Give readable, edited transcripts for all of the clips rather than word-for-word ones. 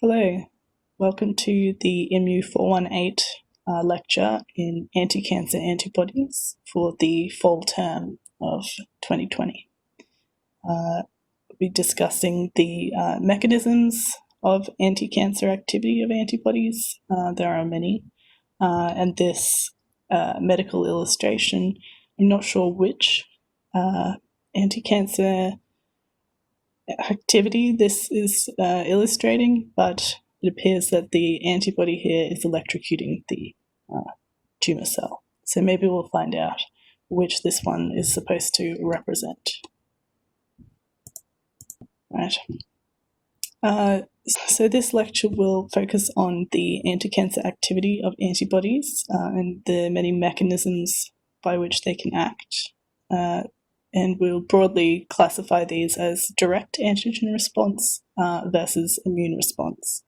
Hello, welcome to the MU 418 lecture in anti-cancer antibodies for the fall term of 2020. We'll be discussing the mechanisms of anti-cancer activity of antibodies. There are many, and this medical illustration, I'm not sure which anti-cancer activity this is illustrating, but it appears that the antibody here is electrocuting the tumor cell. So maybe we'll find out which this one is supposed to represent. Right. So this lecture will focus on the anti-cancer activity of antibodies and the many mechanisms by which they can act. And we'll broadly classify these as direct antigen response versus immune response.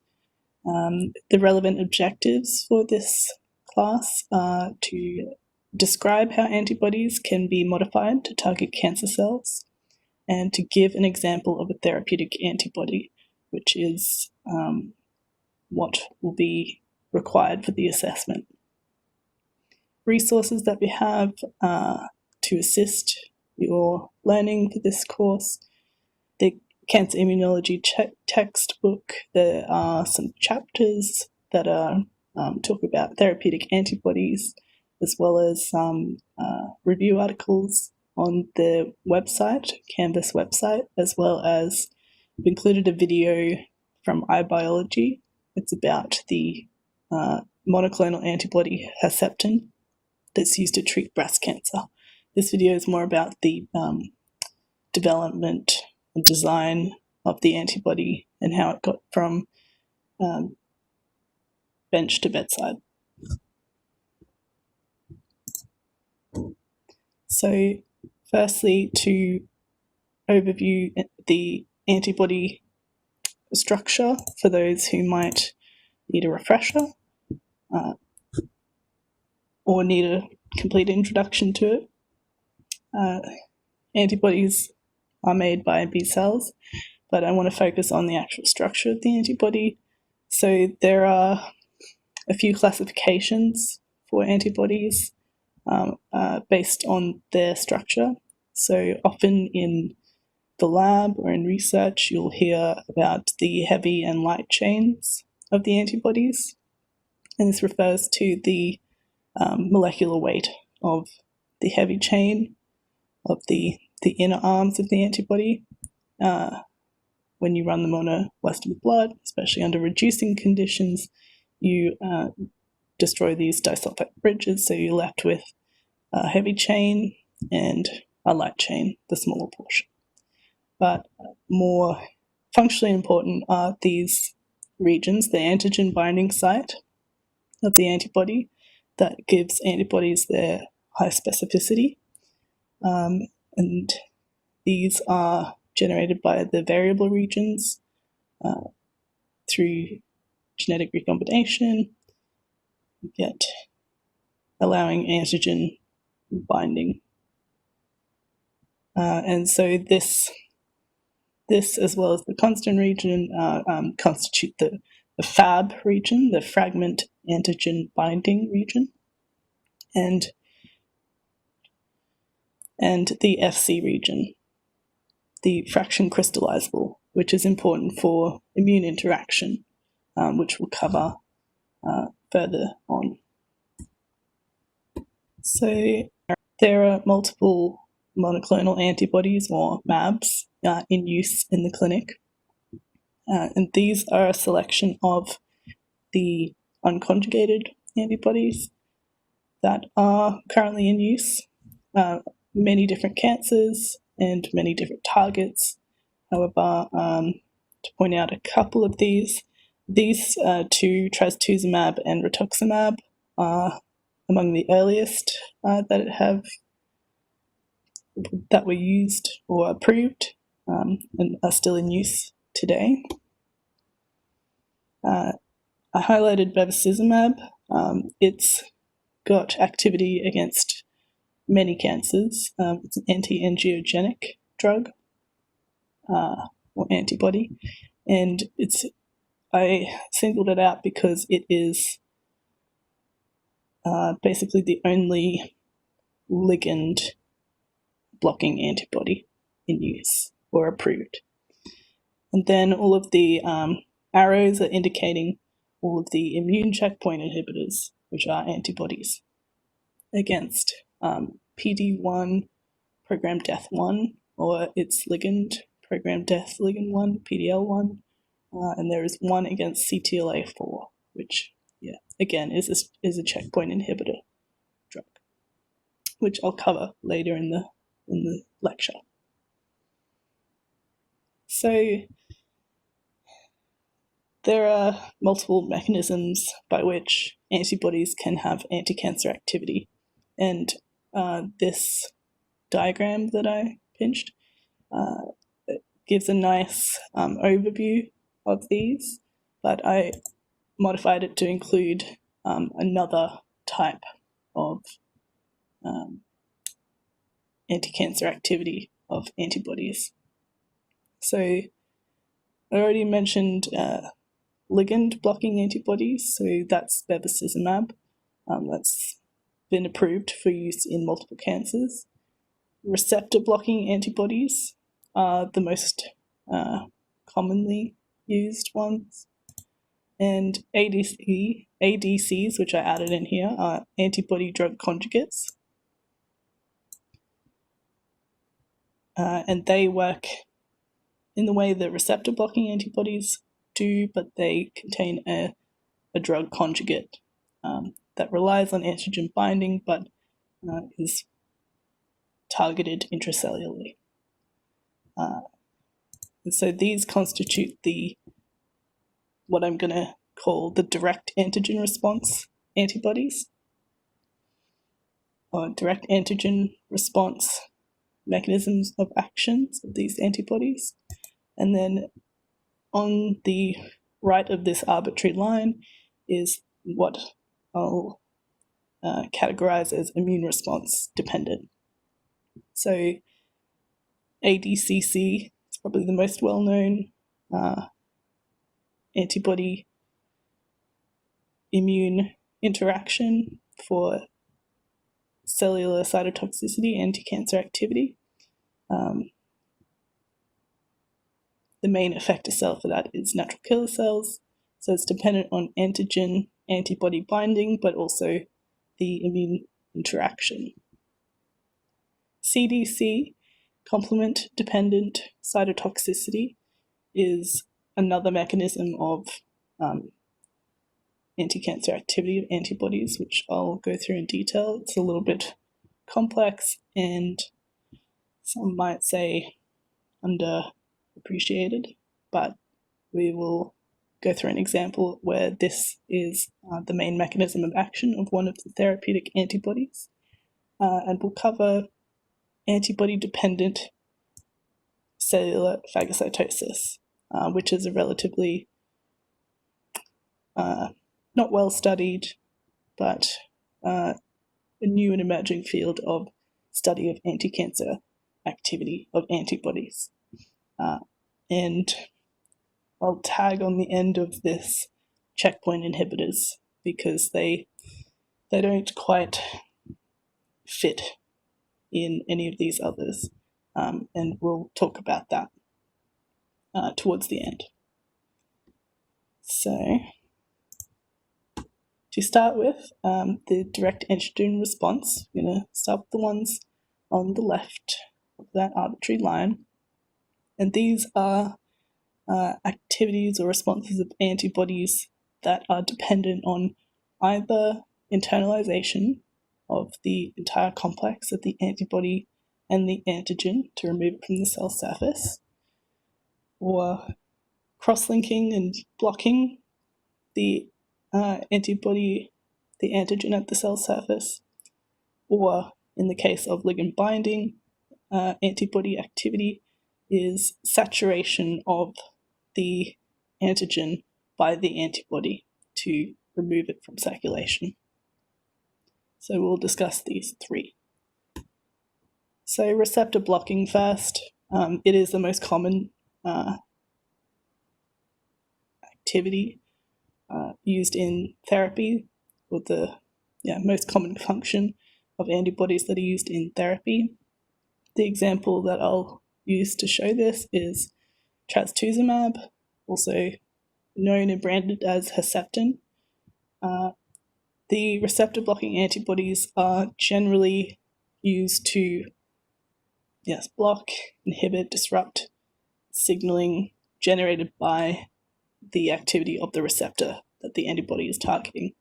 The relevant objectives for this class are to describe how antibodies can be modified to target cancer cells and to give an example of a therapeutic antibody, which is what will be required for the assessment. Resources that we have to assist your learning for this course: the Cancer Immunology textbook. There are some chapters that are talk about therapeutic antibodies, as well as some review articles on the website, Canvas website, as well as we've included a video from iBiology. It's about the monoclonal antibody Herceptin that's used to treat breast cancer. This video is more about the development and design of the antibody and how it got from bench to bedside. So firstly, to overview the antibody structure for those who might need a refresher or need a complete introduction to it. Antibodies are made by B cells, but I want to focus on the actual structure of the antibody. So there are a few classifications for antibodies based on their structure. So often in the lab or in research, you'll hear about the heavy and light chains of the antibodies, and this refers to the molecular weight of the heavy chain of the inner arms of the antibody. When you run them on a Western blot, especially under reducing conditions, you destroy these disulfide bridges, so you're left with a heavy chain and a light chain, the smaller portion. But more functionally important are these regions, the antigen binding site of the antibody that gives antibodies their high specificity. And these are generated by the variable regions through genetic recombination, allowing antigen binding. And so this, as well as the constant region, constitute the Fab region, the fragment antigen binding region, and the FC region, the fraction crystallizable, which is important for immune interaction, which we'll cover further on. So there are multiple monoclonal antibodies, or mAbs, in use in the clinic. And these are a selection of the unconjugated antibodies that are currently in use. Many different cancers and many different targets. However, to point out a couple of these two, trastuzumab and rituximab, are among the earliest that were used or approved and are still in use today. I highlighted bevacizumab. It's got activity against many cancers. It's an anti-angiogenic drug or antibody, and it's I singled it out because it is basically the only ligand blocking antibody in use or approved. And then all of the arrows are indicating all of the immune checkpoint inhibitors, which are antibodies against PD1, programmed death 1, or its ligand, programmed death ligand 1, PDL1, and there is one against CTLA4, which, again, is a checkpoint inhibitor drug, which I'll cover later in the lecture. So there are multiple mechanisms by which antibodies can have anti-cancer activity, and this diagram that I pinched gives a nice overview of these, but I modified it to include another type of anti-cancer activity of antibodies. So I already mentioned ligand blocking antibodies, so that's bevacizumab. That's been approved for use in multiple cancers. Receptor blocking antibodies are the most commonly used ones. And ADCs, which I added in here, are antibody drug conjugates. And they work in the way that receptor blocking antibodies do, but they contain a drug conjugate that relies on antigen binding but is targeted intracellularly. And so these constitute what I'm going to call the direct antigen response antibodies, or direct antigen response mechanisms of actions of these antibodies. And then on the right of this arbitrary line is what I'll categorize as immune response dependent. So ADCC is probably the most well-known antibody immune interaction for cellular cytotoxicity, anti-cancer activity. The main effector cell for that is natural killer cells, so it's dependent on antigen antibody binding, but also the immune interaction. CDC, complement dependent cytotoxicity, is another mechanism of anti-cancer activity of antibodies, which I'll go through in detail. It's a little bit complex and some might say underappreciated, but we will go through an example where this is the main mechanism of action of one of the therapeutic antibodies. And we'll cover antibody-dependent cellular phagocytosis, which is a relatively not well studied, but a new and emerging field of study of anti-cancer activity of antibodies. And I'll tag on the end of this checkpoint inhibitors because they don't quite fit in any of these others, and we'll talk about that towards the end. So to start with, the direct antigen response, we're going to start with the ones on the left of that arbitrary line, and these are activities or responses of antibodies that are dependent on either internalization of the entire complex of the antibody and the antigen to remove it from the cell surface, or cross-linking and blocking the antibody, the antigen at the cell surface, or in the case of ligand binding, antibody activity is saturation of the antigen by the antibody to remove it from circulation. So we'll discuss these three. So receptor blocking first. It is the most common activity used in therapy, or the most common function of antibodies that are used in therapy. The example that I'll use to show this is trastuzumab, also known and branded as Herceptin. The receptor blocking antibodies are generally used to block, inhibit, disrupt signaling generated by the activity of the receptor that the antibody is targeting.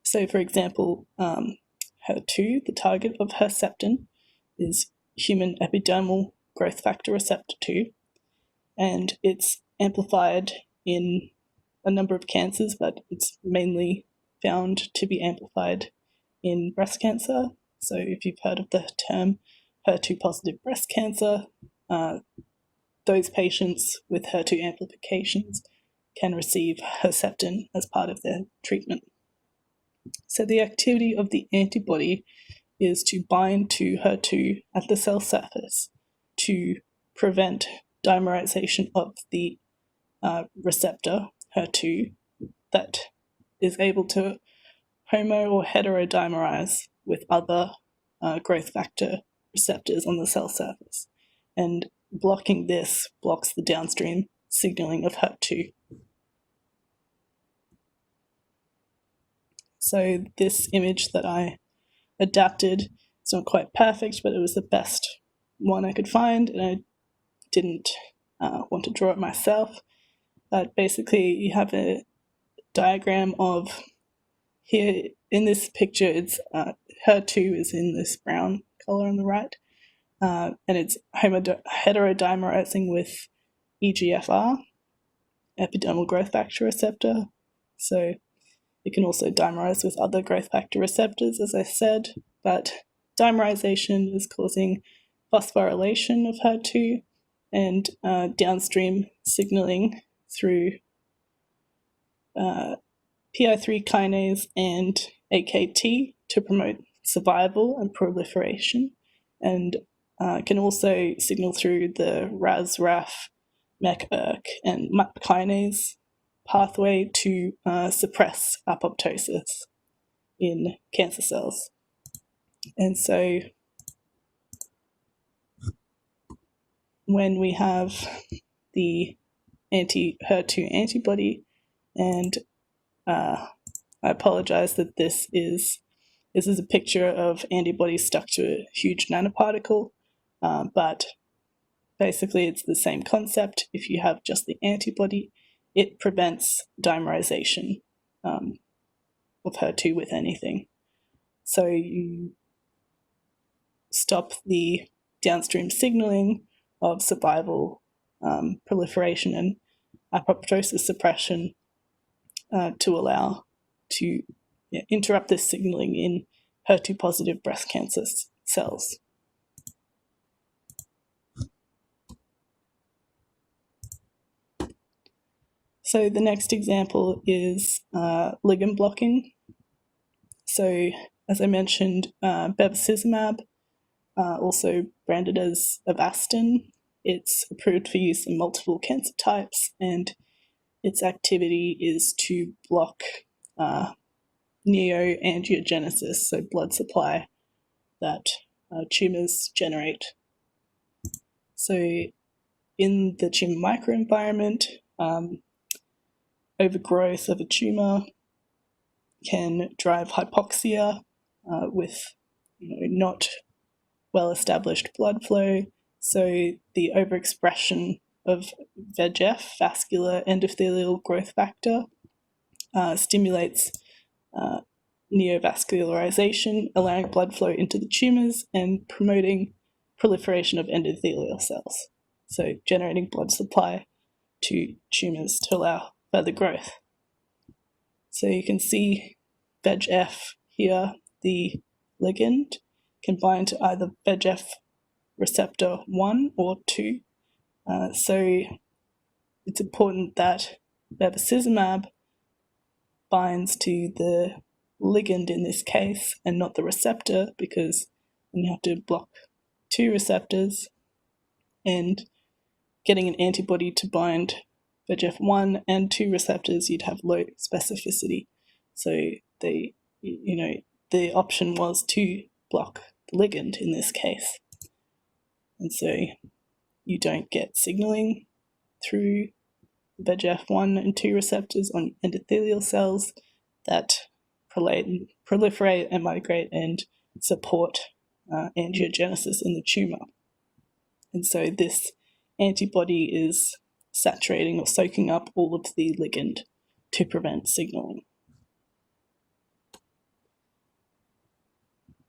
So, for example, HER2, the target of Herceptin, is human epidermal growth factor receptor 2, and it's amplified in a number of cancers, but it's mainly found to be amplified in breast cancer. So if you've heard of the term HER2-positive breast cancer, those patients with HER2 amplifications can receive Herceptin as part of their treatment. So the activity of the antibody is to bind to HER2 at the cell surface to prevent dimerization of the receptor HER2 that is able to homo or heterodimerize with other growth factor receptors on the cell surface. And blocking this blocks the downstream signaling of HER2. So this image that I adapted, it's not quite perfect, but it was the best one I could find, and I didn't want to draw it myself. But basically, you have a diagram of, here in this picture, it's HER2 is in this brown color on the right, and it's heterodimerizing with EGFR, epidermal growth factor receptor. So it can also dimerize with other growth factor receptors, as I said, but dimerization is causing phosphorylation of HER2 and downstream signaling through PI3 kinase and AKT to promote survival and proliferation, and can also signal through the RAS-RAF, MEK-ERK, and MAP kinase pathway to suppress apoptosis in cancer cells. And so when we have the anti-HER2 antibody, and I apologize that this is a picture of antibodies stuck to a huge nanoparticle, but basically it's the same concept. If you have just the antibody, it prevents dimerization of HER2 with anything. So you stop the downstream signaling of survival, proliferation, and apoptosis suppression to allow to interrupt this signaling in HER2-positive breast cancer cells. So the next example is ligand blocking. So as I mentioned, bevacizumab, also branded as Avastin, it's approved for use in multiple cancer types, and its activity is to block neoangiogenesis, so blood supply that tumors generate. So in the tumor microenvironment, overgrowth of a tumor can drive hypoxia with not well-established blood flow. So the overexpression of VEGF, vascular endothelial growth factor, stimulates neovascularization, allowing blood flow into the tumors and promoting proliferation of endothelial cells. So generating blood supply to tumors to allow further growth. So you can see VEGF here, the ligand, can bind to either VEGF receptor 1 or 2. So it's important that bevacizumab binds to the ligand in this case and not the receptor, because then you have to block two receptors, and getting an antibody to bind VEGF1 and 2 receptors, you'd have low specificity. So the option was to block the ligand in this case. And so you don't get signaling through VEGF1 and 2 receptors on endothelial cells that proliferate and migrate and support angiogenesis in the tumour. And so this antibody is saturating or soaking up all of the ligand to prevent signaling.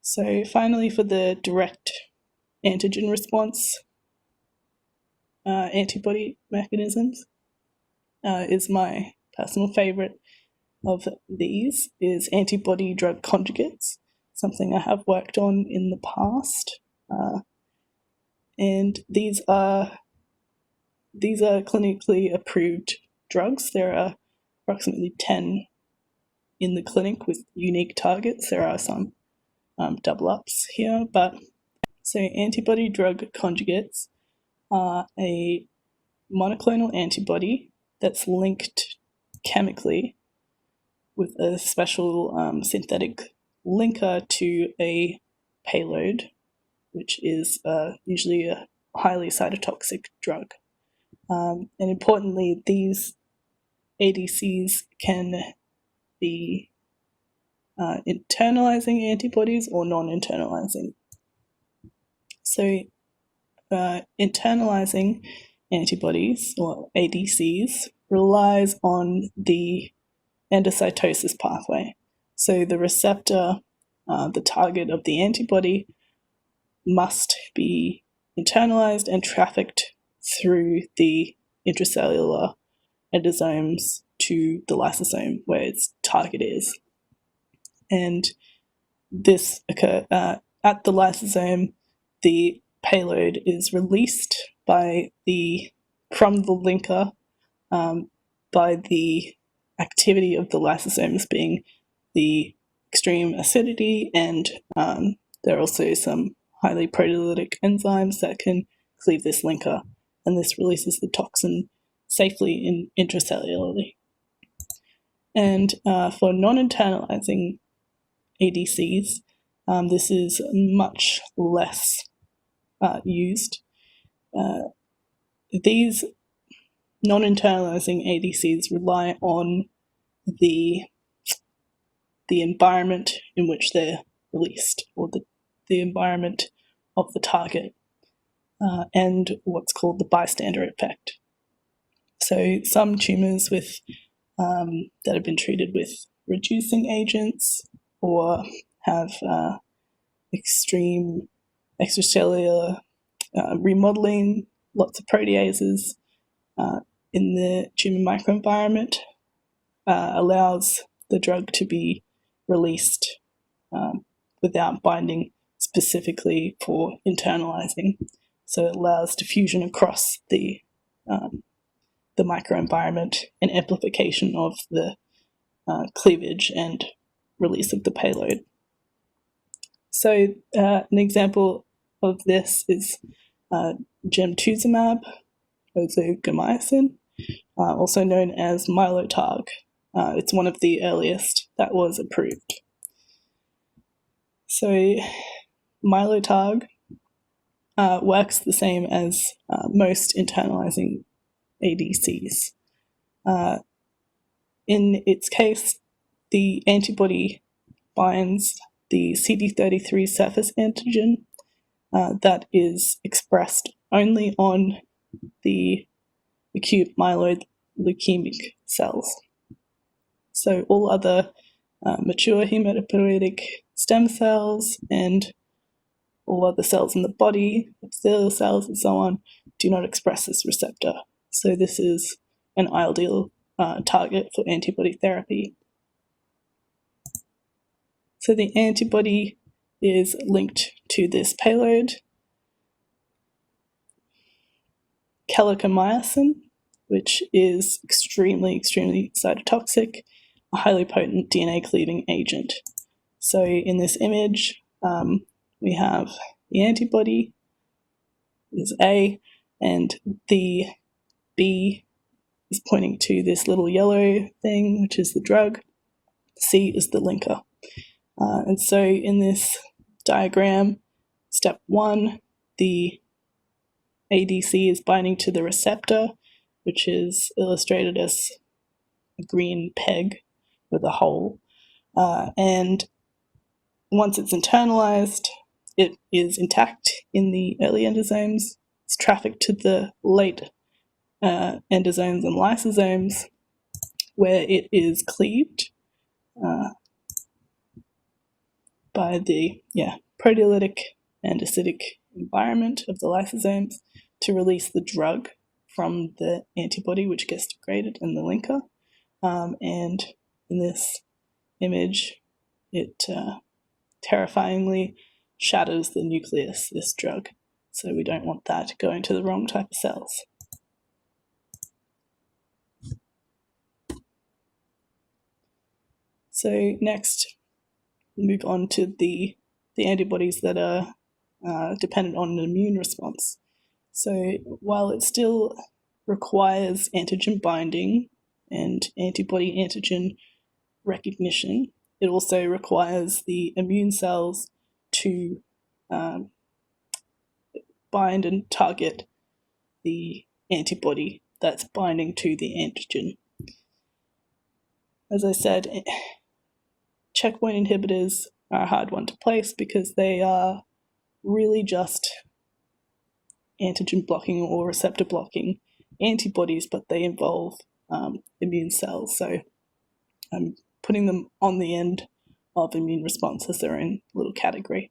So finally, for the direct antigen response antibody mechanisms, is my personal favourite of these is antibody drug conjugates, something I have worked on in the past. And these are clinically approved drugs. There are approximately 10 in the clinic with unique targets. There are some double ups here, but so antibody drug conjugates are a monoclonal antibody that's linked chemically with a special synthetic linker to a payload, which is usually a highly cytotoxic drug. And importantly, these ADCs can be internalizing antibodies or non-internalizing. So internalizing antibodies, or ADCs, relies on the endocytosis pathway. So the receptor, the target of the antibody, must be internalized and trafficked through the intracellular endosomes to the lysosome where its target is. And this occurs at the lysosome. The payload is released from the linker by the activity of the lysosomes being the extreme acidity, and there are also some highly proteolytic enzymes that can cleave this linker, and this releases the toxin safely intracellularly. And for non-internalizing ADCs, this is much less used. These non-internalizing ADCs rely on the environment in which they're released, or the environment of the target, and what's called the bystander effect. So some tumours that have been treated with reducing agents or have extreme extracellular remodeling, lots of proteases in the tumour microenvironment, allows the drug to be released without binding specifically for internalizing. So it allows diffusion across the microenvironment and amplification of the cleavage and release of the payload. So an example of this is gemtuzumab, ozogamicin, also known as Mylotarg. It's one of the earliest that was approved. So Mylotarg works the same as most internalizing ADCs. In its case, the antibody binds the CD33 surface antigen that is expressed only on the acute myeloid leukemic cells. So all other mature hematopoietic stem cells and all other cells in the body, epithelial cells and so on, do not express this receptor. So this is an ideal target for antibody therapy. So the antibody is linked to this payload, calicomycin, which is extremely cytotoxic, a highly potent DNA cleaving agent. So in this image, we have the antibody is A, and the B is pointing to this little yellow thing, which is the drug. C is the linker. And so in this diagram, step 1, the ADC is binding to the receptor, which is illustrated as a green peg with a hole. And once it's internalized, it is intact in the early endosomes. It's trafficked to the late endosomes and lysosomes, where it is cleaved by the proteolytic and acidic environment of the lysosomes to release the drug from the antibody, which gets degraded in the linker. And in this image, it terrifyingly shatters the nucleus, this drug. So we don't want that going to the wrong type of cells. So next, we'll move on to the antibodies that are dependent on an immune response. So while it still requires antigen binding and antibody-antigen recognition, it also requires the immune cells to bind and target the antibody that's binding to the antigen. As I said, checkpoint inhibitors are a hard one to place because they are really just antigen blocking or receptor blocking antibodies, but they involve immune cells. So I'm putting them on the end of immune response as their own little category.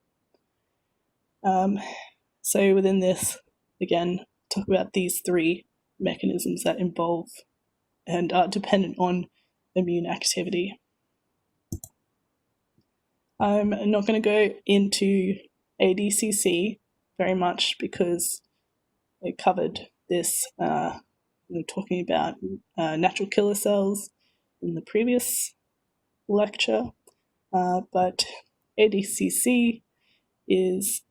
So within this, again, talk about these 3 mechanisms that involve and are dependent on immune activity. I'm not going to go into ADCC very much because I covered this talking about natural killer cells in the previous lecture, but ADCC is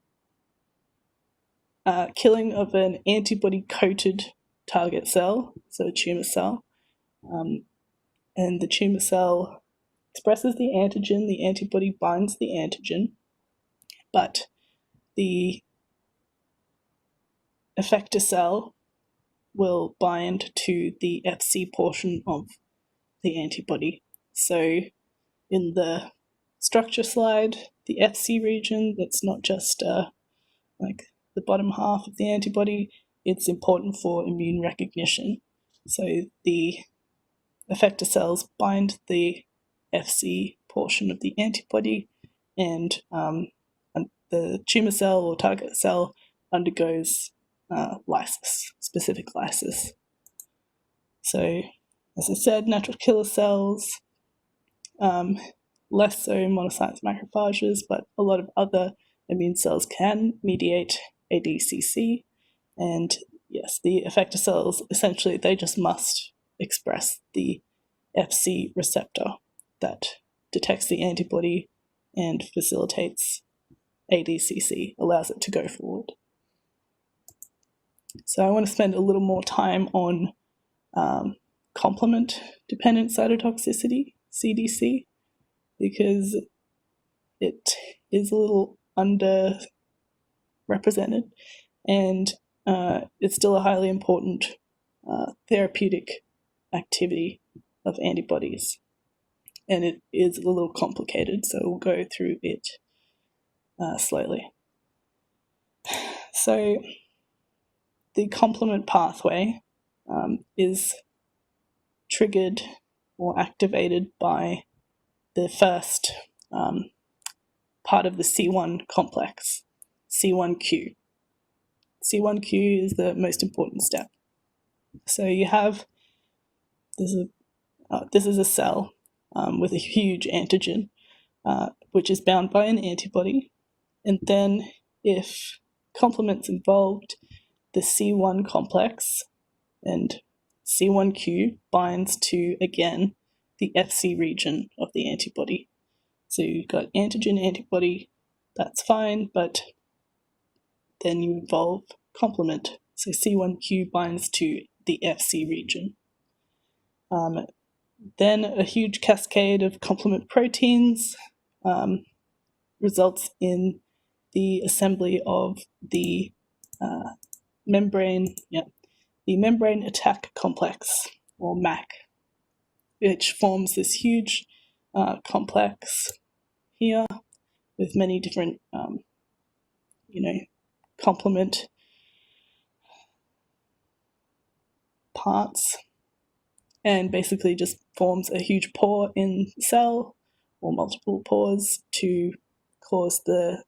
killing of an antibody-coated target cell, so a tumor cell, and the tumor cell expresses the antigen, the antibody binds the antigen, but the effector cell will bind to the Fc portion of the antibody. So in the structure slide, the Fc region, that's not just like the bottom half of the antibody, it's important for immune recognition. So the effector cells bind the Fc portion of the antibody, and the tumor cell or target cell undergoes lysis, specific lysis. So, as I said, natural killer cells, less so monocytes, macrophages, but a lot of other immune cells can mediate ADCC. And yes, the effector cells, essentially, they just must express the Fc receptor that detects the antibody and facilitates ADCC, allows it to go forward. So I want to spend a little more time on complement-dependent cytotoxicity, CDC, because it is a little underrepresented, and it's still a highly important therapeutic activity of antibodies. And it is a little complicated, so we'll go through it slowly. So the complement pathway is triggered or activated by the first part of the C1 complex, C1q. C1q is the most important step. So you have, this is a cell with a huge antigen, which is bound by an antibody. And then if complement's involved, the C1 complex and C1q binds to, again, the Fc region of the antibody. So you've got antigen, antibody, that's fine, but then you involve complement. So C1q binds to the Fc region. Then a huge cascade of complement proteins results in the assembly of the membrane attack complex, or MAC, which forms this huge complex here with many different, complement parts, and basically just forms a huge pore in the cell, or multiple pores, to cause the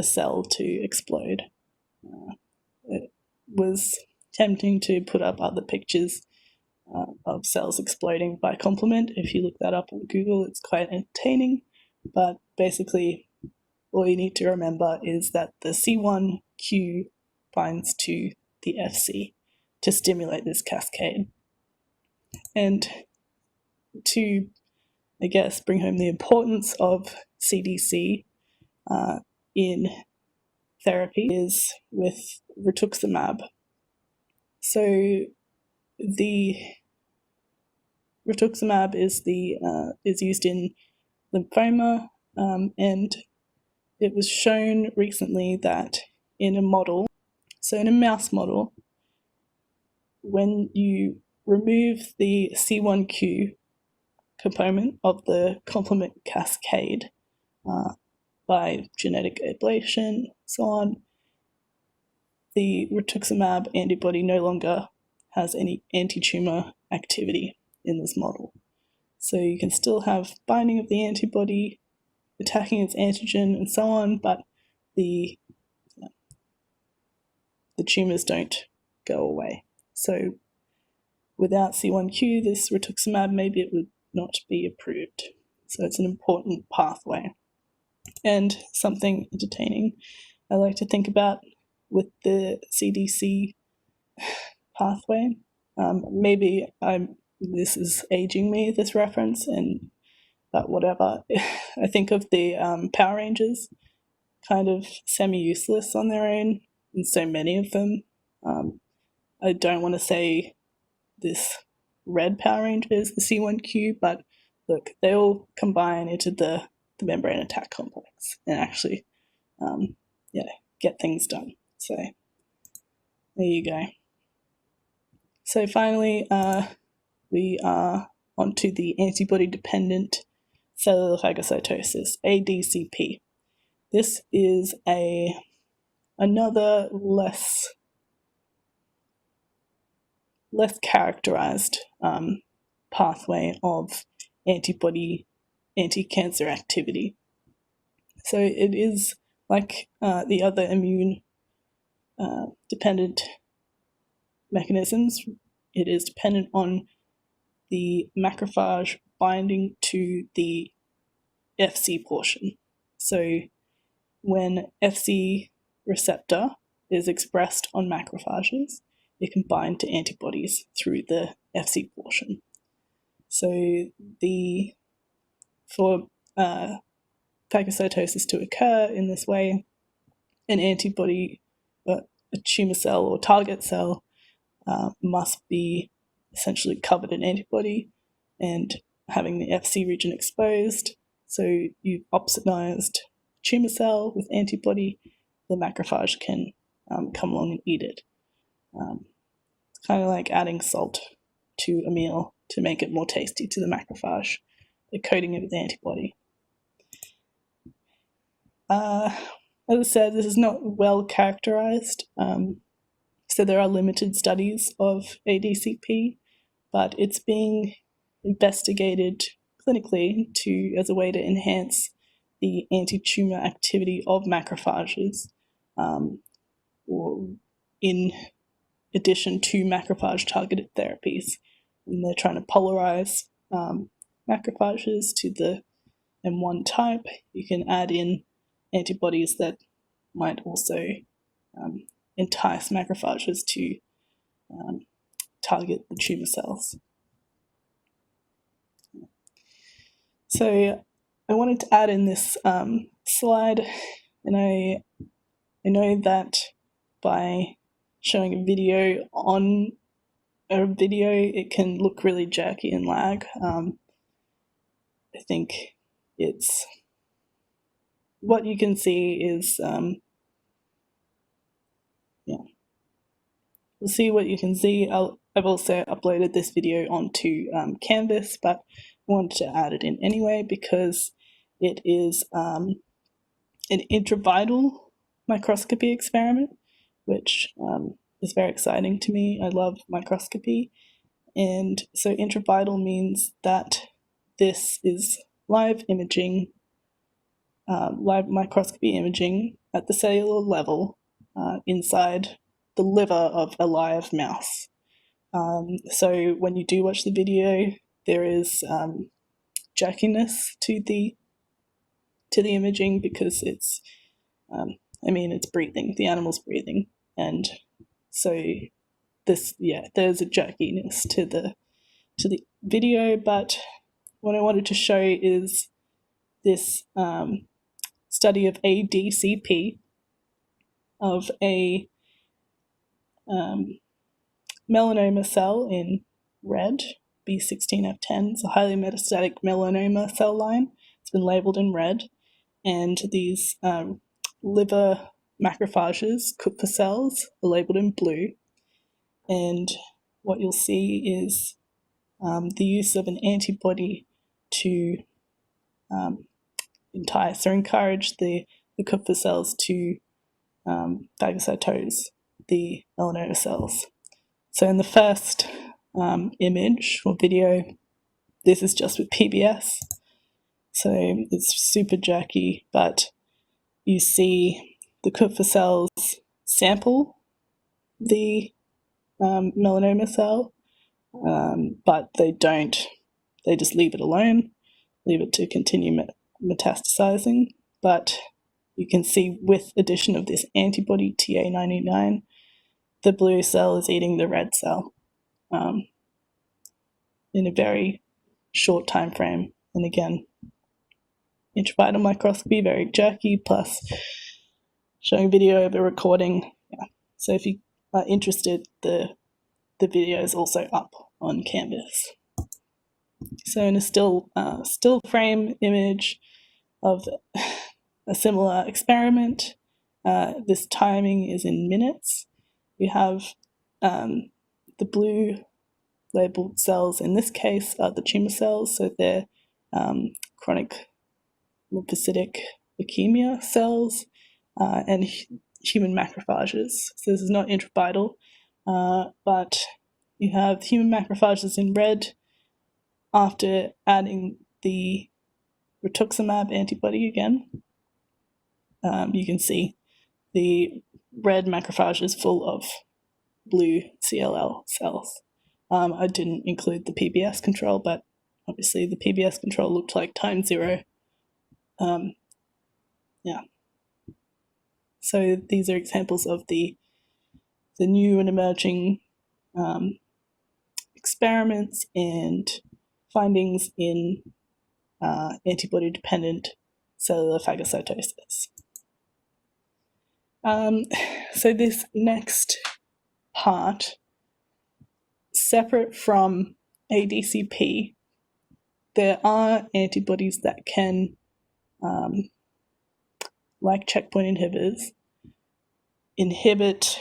cell to explode. It was tempting to put up other pictures of cells exploding by complement. If you look that up on Google, it's quite entertaining, but basically all you need to remember is that the C1q binds to the Fc to stimulate this cascade. And to, I guess, bring home the importance of CDC in therapy is with rituximab. So the rituximab is used in lymphoma, and it was shown recently that in a mouse model, when you remove the C1q component of the complement cascade by genetic ablation, so on, the rituximab antibody no longer has any anti-tumor activity in this model. So you can still have binding of the antibody, attacking its antigen, and so on, but the tumors don't go away. So without C1q, this rituximab, maybe it would not be approved. So it's an important pathway. And something entertaining I like to think about with the CDC pathway, maybe this is aging me, this reference, but whatever. I think of the Power Rangers, kind of semi-useless on their own, and so many of them. I don't want to say this red Power Ranger is the C1q, but look, they all combine into the membrane attack complex and actually get things done. So there you go. So finally, we are onto the antibody-dependent cellular phagocytosis, ADCP. This is another less characterized pathway of anti-cancer activity. So it is like the other immune dependent mechanisms. It is dependent on the macrophage binding to the Fc portion. So when Fc receptor is expressed on macrophages, it can bind to antibodies through the Fc portion. So for phagocytosis to occur in this way, an antibody, a tumor cell or target cell, must be essentially covered in antibody and having the Fc region exposed. So you've opsonized tumor cell with antibody, the macrophage can come along and eat it. It's kind of like adding salt to a meal to make it more tasty to the macrophage, coating it with antibody. As I said, this is not well characterized, so there are limited studies of ADCP, but it's being investigated clinically as a way to enhance the anti-tumor activity of macrophages, or in addition to macrophage-targeted therapies. And they're trying to polarize macrophages to the M1 type. You can add in antibodies that might also entice macrophages to target the tumor cells. So I wanted to add in this slide, and I know that by showing a video on a video, it can look really jerky and lag. I think it's what you can see is we'll see what you can see. I've also uploaded this video onto Canvas, but I wanted to add it in anyway because it is an intravital microscopy experiment, which is very exciting to me. I love microscopy. And so intravital means that this is live imaging, live microscopy imaging at the cellular level inside the liver of a live mouse. So when you do watch the video, there is jerkiness to the imaging because it's breathing. The animal's breathing, and so there's a jerkiness to the video. But what I wanted to show is this study of ADCP of a melanoma cell in red, B16F10. It's a highly metastatic melanoma cell line. It's been labeled in red, and these liver macrophages, Kupffer cells, are labeled in blue. And what you'll see is the use of an antibody to entice or encourage the Kupffer cells to phagocytose the melanoma cells. So in the first image or video, this is just with PBS. So it's super jerky, but you see the Kupffer cells sample the melanoma cell, but they just leave it alone, leave it to continue metastasizing. But you can see with addition of this antibody TA99, the blue cell is eating the red cell in a very short time frame. And again, intravital microscopy, very jerky, plus showing video of a recording. Yeah. So if you are interested, the video is also up on Canvas. So in a still frame image of a similar experiment, this timing is in minutes. We have the blue labeled cells in this case are the tumor cells, so they're chronic lymphocytic leukemia cells and human macrophages. So this is not intravital, but you have human macrophages in red. After adding the rituximab antibody again, you can see the red macrophage is full of blue CLL cells. I didn't include the PBS control, but obviously the PBS control looked like time zero. So these are examples of the new and emerging experiments and findings in antibody-dependent cellular phagocytosis. So this next part, separate from ADCP, there are antibodies that can, like checkpoint inhibitors, inhibit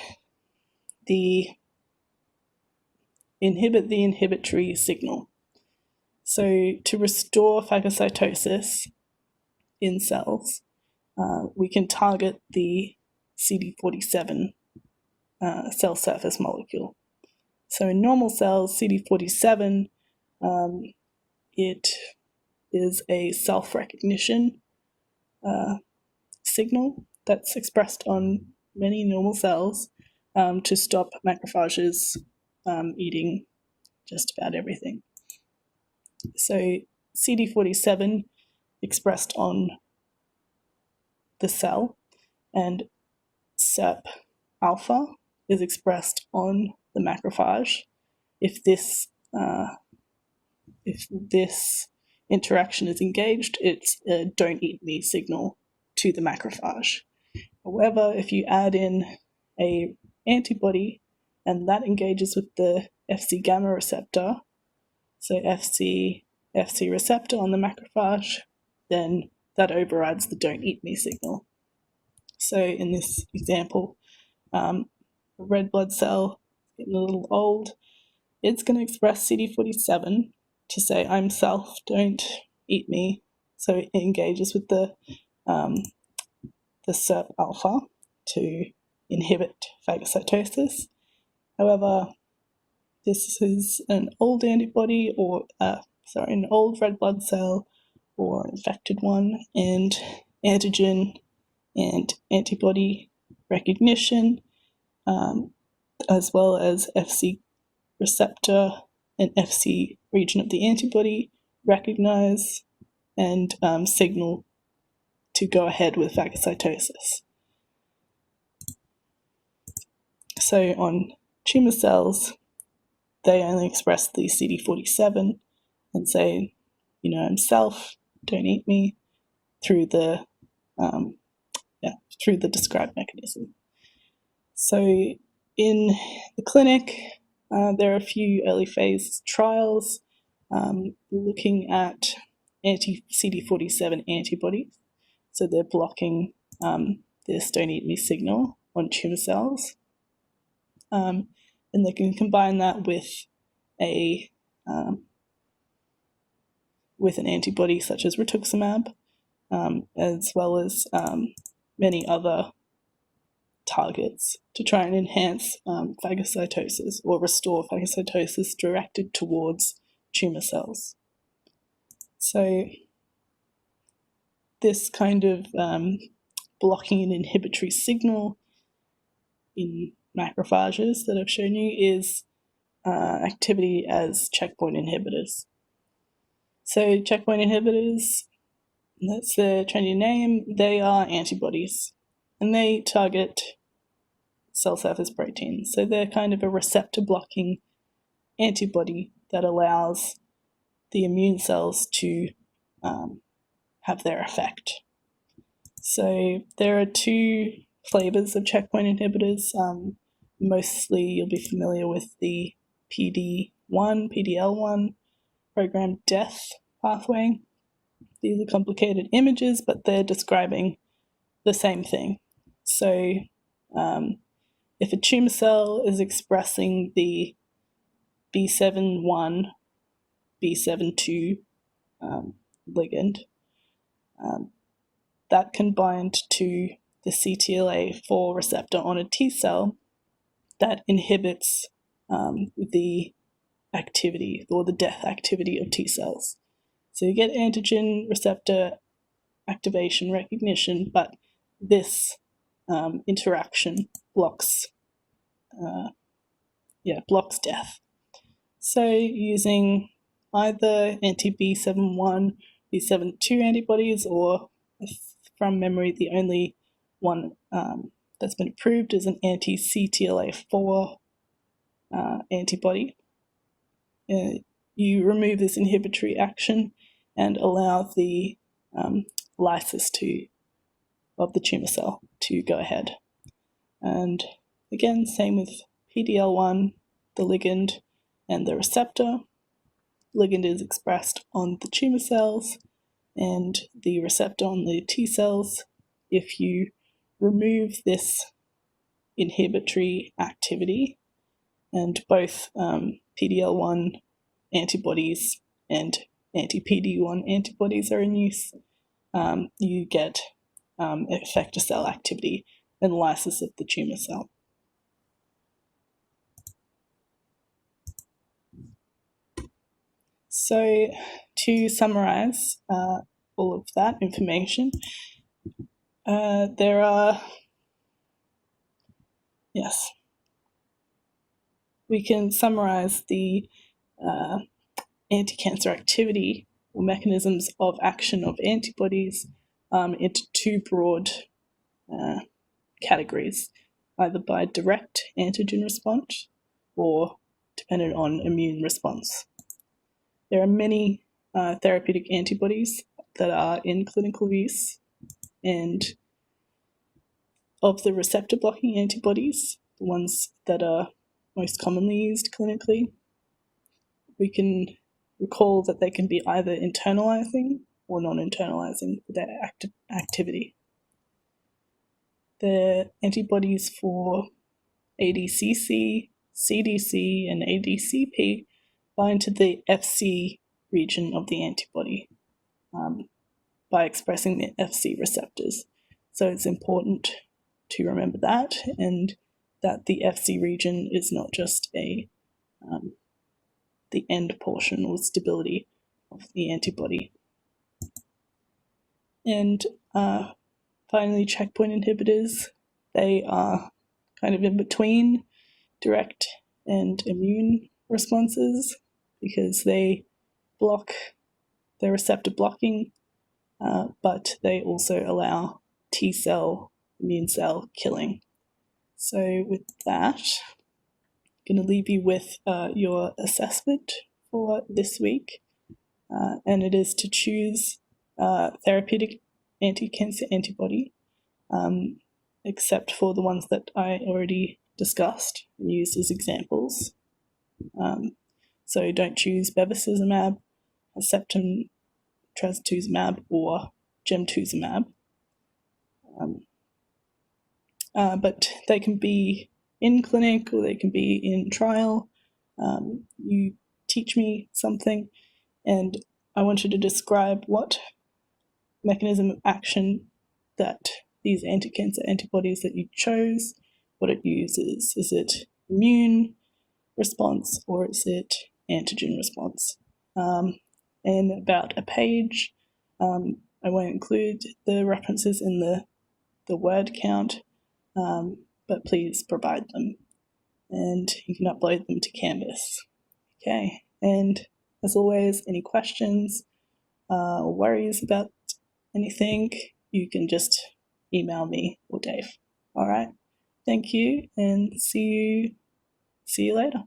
the inhibitory signal. So to restore phagocytosis in cells, we can target the CD47 cell surface molecule. So in normal cells, CD47, it is a self-recognition signal that's expressed on many normal cells to stop macrophages eating just about everything. So CD47 expressed on the cell, and SERP alpha is expressed on the macrophage. If this interaction is engaged, it's a don't eat me signal to the macrophage. However, if you add in a antibody and that engages with the Fc gamma receptor, so Fc receptor on the macrophage, then that overrides the don't eat me signal. So in this example, a red blood cell getting a little old, it's going to express CD47 to say I'm self, don't eat me. So it engages with the SERP alpha to inhibit phagocytosis. However, this is an old antibody or an old red blood cell or an infected one, and antigen and antibody recognition, as well as Fc receptor and Fc region of the antibody recognize and signal to go ahead with phagocytosis. So on tumor cells, they only express the CD47 and say, I'm self, don't eat me, through the described mechanism. So in the clinic, there are a few early phase trials looking at anti-CD47 antibodies. So they're blocking this don't eat me signal on tumor cells. And they can combine that with an antibody such as rituximab, as well as many other targets to try and enhance phagocytosis or restore phagocytosis directed towards tumor cells. So this kind of blocking an inhibitory signal in macrophages that I've shown you is activity as checkpoint inhibitors. So checkpoint inhibitors, that's their trendy name, they are antibodies, and they target cell surface proteins. So they're kind of a receptor blocking antibody that allows the immune cells to have their effect. So there are two flavors of checkpoint inhibitors. Mostly you'll be familiar with the PD-1 programmed death pathway. These are complicated images, but they're describing the same thing. So if a tumor cell is expressing the B7-1, B7-2 ligand, that can bind to the CTLA-4 receptor on a T cell that inhibits the activity or the death activity of T cells. So you get antigen receptor activation recognition, but this interaction blocks death. So using either anti-B7-1, B7-2 antibodies, or from memory, the only one that's been approved is an anti-CTLA-4 antibody. You remove this inhibitory action and allow the lysis of the tumor cell to go ahead. And again, same with PD-L1, the ligand and the receptor. Ligand is expressed on the tumor cells and the receptor on the T cells. If you remove this inhibitory activity, and both PD-L1 antibodies and anti-PD-1 antibodies are in use, you get effector cell activity and lysis of the tumor cell. So to summarize all of that information, we can summarize the anti-cancer activity or mechanisms of action of antibodies into two broad categories, either by direct antigen response or dependent on immune response. There are many therapeutic antibodies that are in clinical use, and of the receptor blocking antibodies, the ones that are most commonly used clinically, we can recall that they can be either internalizing or non-internalizing for their activity. The antibodies for ADCC, CDC, and ADCP bind to the Fc region of the antibody by expressing the Fc receptors. So it's important to remember that, and that the Fc region is not just the end portion or stability of the antibody. And finally, checkpoint inhibitors, they are kind of in between direct and immune responses because they block the receptor blocking, but they also allow T cell, immune cell killing. So with that, I'm going to leave you with your assessment for this week, and it is to choose therapeutic anti-cancer antibody, except for the ones that I already discussed and used as examples. So don't choose bevacizumab, Herceptin, trastuzumab, or gemtuzumab. But they can be in clinic or they can be in trial. You teach me something, and I want you to describe what mechanism of action that these anti-cancer antibodies that you chose, what it uses. Is it immune response or is it antigen response? In about a page, I won't include the references in the word count, but please provide them, and you can upload them to Canvas. Okay, and as always, any questions or worries about anything, you can just email me or Dave. All right, thank you, and see you later.